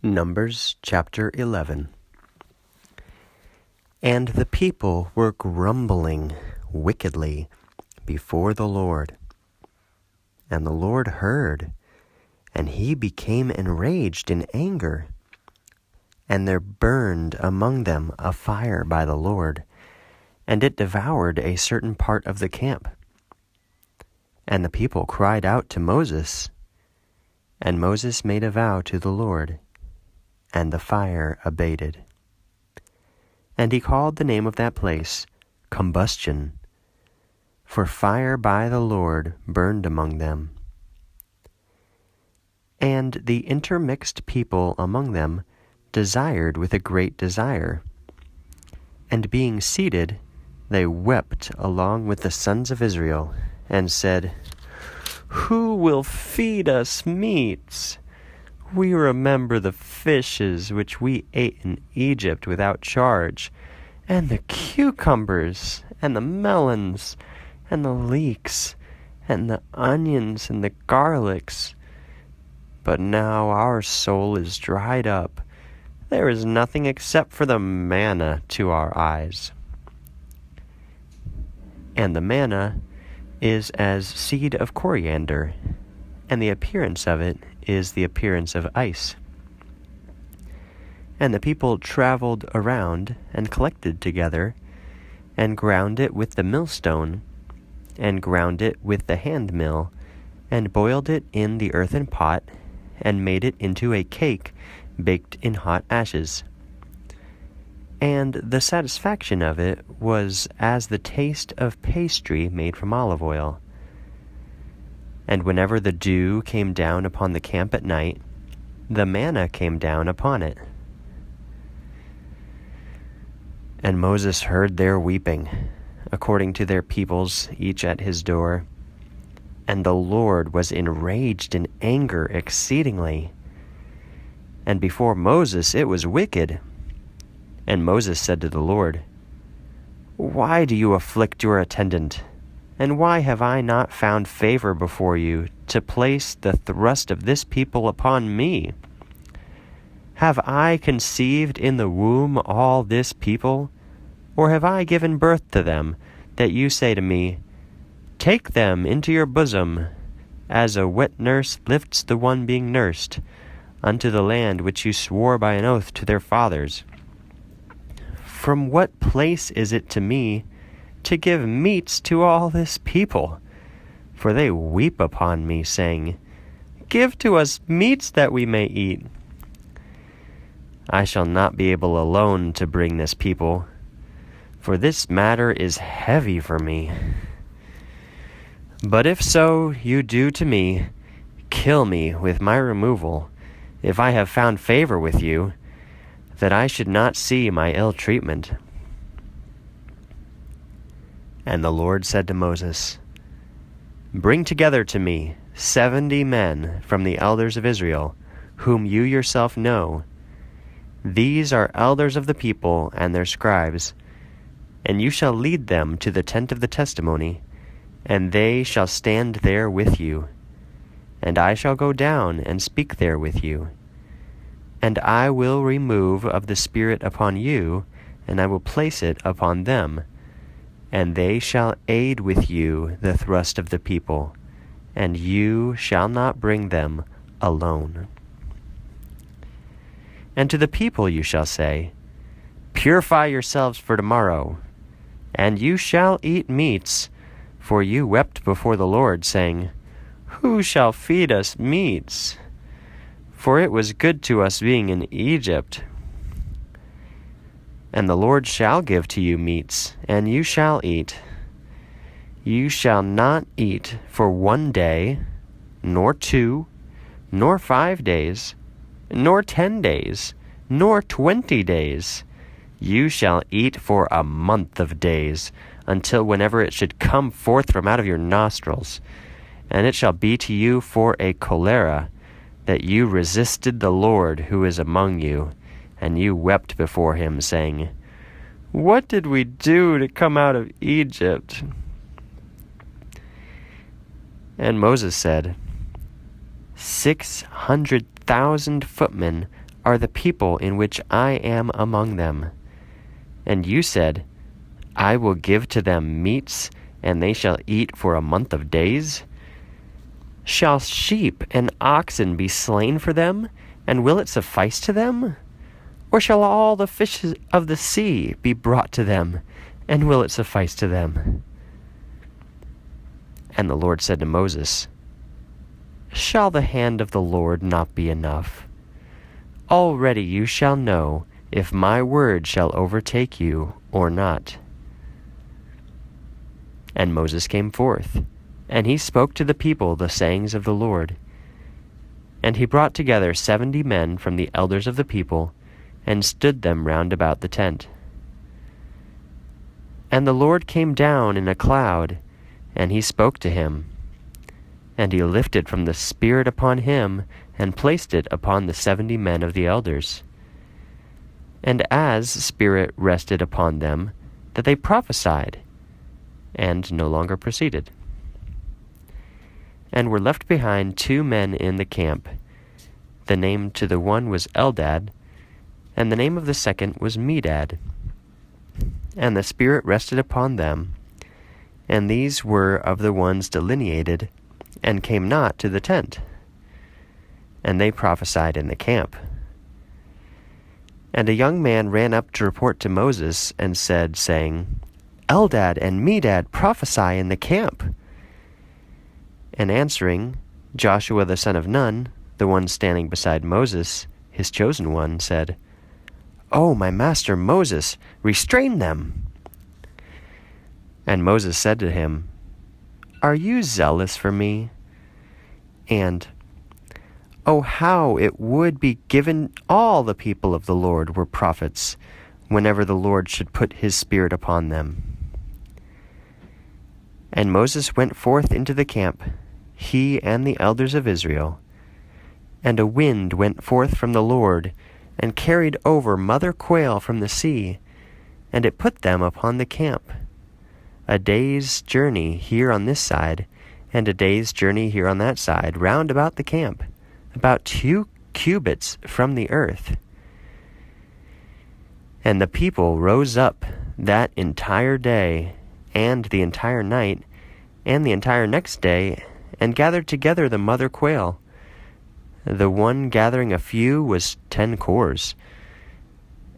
Numbers chapter 11. And the people were grumbling wickedly before the Lord. And the Lord heard, and he became enraged in anger. And there burned among them a fire by the Lord, and it devoured a certain part of the camp. And the people cried out to Moses, and Moses made a vow to the Lord, and the fire abated. And he called the name of that place Combustion, for fire by the Lord burned among them. And the intermixed people among them desired with a great desire. And being seated, they wept along with the sons of Israel, and said, Who will feed us meats? We remember the fishes which we ate in Egypt without charge, and the cucumbers, and the melons, and the leeks, and the onions, and the garlics. But now our soul is dried up. There is nothing except for the manna to our eyes. And the manna is as seed of coriander, and the appearance of it is the appearance of ice. And the people traveled around and collected together, and ground it with the millstone, and ground it with the hand mill, and boiled it in the earthen pot, and made it into a cake baked in hot ashes. And the satisfaction of it was as the taste of pastry made from olive oil. And whenever the dew came down upon the camp at night, the manna came down upon it. And Moses heard their weeping, according to their peoples, each at his door. And the Lord was enraged in anger exceedingly. And before Moses it was wicked. And Moses said to the Lord, Why do you afflict your attendant? And why have I not found favor before you to place the thrust of this people upon me? Have I conceived in the womb all this people? Or have I given birth to them, that you say to me, Take them into your bosom, as a wet nurse lifts the one being nursed, unto the land which you swore by an oath to their fathers? From what place is it to me to give meats to all this people? For they weep upon me, saying, Give to us meats that we may eat. I shall not be able alone to bring this people, for this matter is heavy for me. But if so you do to me, kill me with my removal, if I have found favor with you, that I should not see my ill treatment. And the Lord said to Moses, Bring together to me 70 men from the elders of Israel, whom you yourself know. These are elders of the people and their scribes, and you shall lead them to the tent of the testimony, and they shall stand there with you. And I shall go down and speak there with you. And I will remove of the Spirit upon you, and I will place it upon them. And they shall aid with you the thrust of the people, and you shall not bring them alone. And to the people you shall say, Purify yourselves for tomorrow, and you shall eat meats, for you wept before the Lord, saying, Who shall feed us meats? For it was good to us being in Egypt. And the Lord shall give to you meats, and you shall eat. You shall not eat for 1 day, nor 2, nor 5 days, nor 10 days, nor 20 days. You shall eat for a month of days, until whenever it should come forth from out of your nostrils. And it shall be to you for a cholera, that you resisted the Lord who is among you, and you wept before him, saying, What did we do to come out of Egypt? And Moses said, 600,000 footmen are the people in which I am among them. And you said, I will give to them meats, and they shall eat for a month of days. Shall sheep and oxen be slain for them, and will it suffice to them? Or shall all the fishes of the sea be brought to them, and will it suffice to them? And the Lord said to Moses, Shall the hand of the Lord not be enough? Already you shall know if my word shall overtake you or not. And Moses came forth, and he spoke to the people the sayings of the Lord. And he brought together 70 men from the elders of the people, and stood them round about the tent. And the Lord came down in a cloud, and he spoke to him. And he lifted from the Spirit upon him, and placed it upon the 70 men of the elders. And as Spirit rested upon them, that they prophesied, and no longer proceeded. And were left behind 2 men in the camp. The name to the one was Eldad, and the name of the second was Medad. And the Spirit rested upon them, and these were of the ones delineated, and came not to the tent. And they prophesied in the camp. And a young man ran up to report to Moses, and said, saying, Eldad and Medad prophesy in the camp. And answering, Joshua the son of Nun, the one standing beside Moses, his chosen one, said, O my master Moses, restrain them. And Moses said to him, Are you zealous for me? And, Oh, how it would be given all the people of the Lord were prophets, whenever the Lord should put his Spirit upon them. And Moses went forth into the camp, he and the elders of Israel. And a wind went forth from the Lord, and carried over mother quail from the sea, and it put them upon the camp. A day's journey here on this side, and a day's journey here on that side, round about the camp, about 2 cubits from the earth. And the people rose up that entire day, and the entire night, and the entire next day, and gathered together the mother quail. The one gathering a few was 10 cors.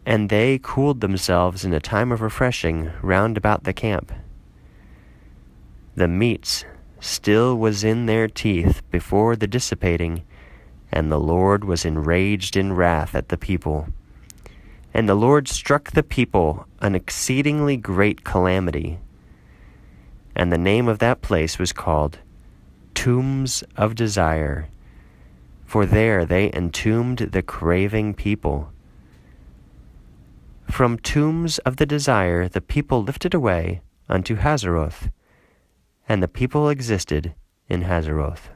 And they cooled themselves in a time of refreshing round about the camp. The meats still was in their teeth before the dissipating, and the Lord was enraged in wrath at the people. And the Lord struck the people an exceedingly great calamity. And the name of that place was called Tombs of Desire, for there they entombed the craving people. From Tombs of the Desire the people lifted away unto Hazeroth, and the people existed in Hazeroth.